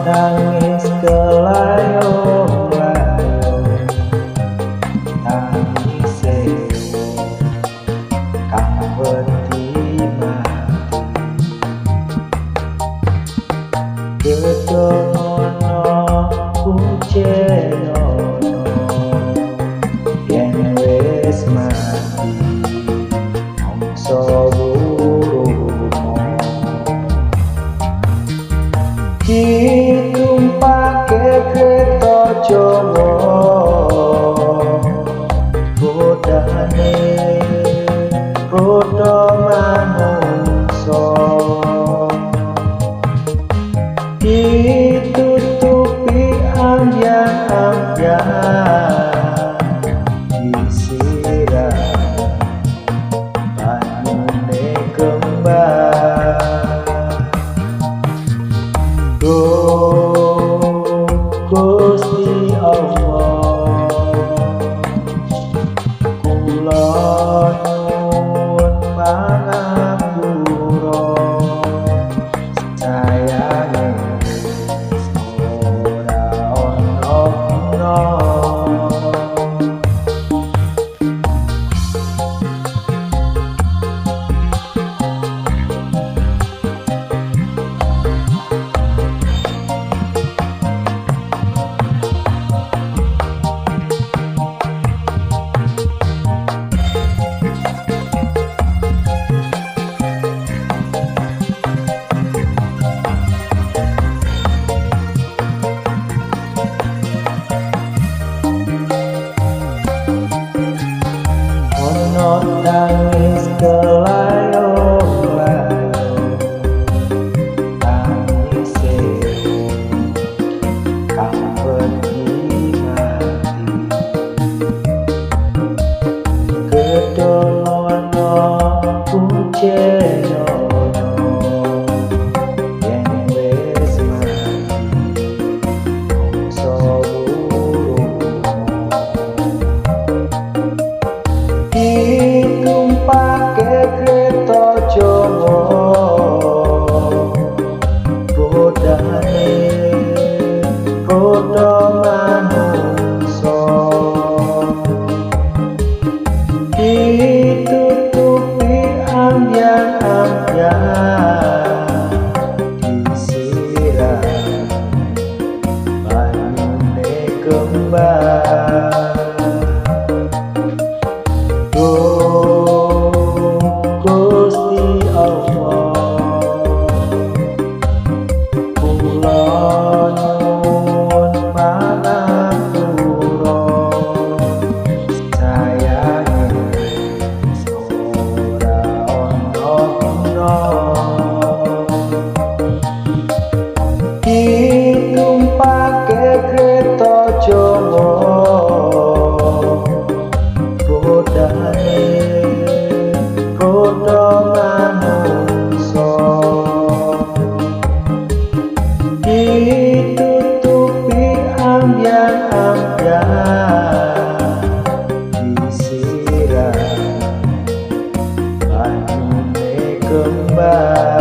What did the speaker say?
Nangis kelayong-layong tangise kang wedi mati kedono kucenono yen wis mati mongso ditumpake kereta Jawa bodane roda manungsa ditutupi ambyang-ambyang disiram banyune kembang. Gusti Allah kula nyuwun pangapura sayange ora ana. Nangis kelayong-layong tangise kang wedi mati kedono kucenono yen wis mati mongso ditumpake kereta Jawa bodane roda manungsa ditutupi ambyang-ambyang disiram banyune kembang. Gusti Allah kula nyuwun pangapura sayange ora ana. Ditumpake kereta Jawa bodane roda manungsa ditutupi ambyang-ambyang disiram banyune kembang.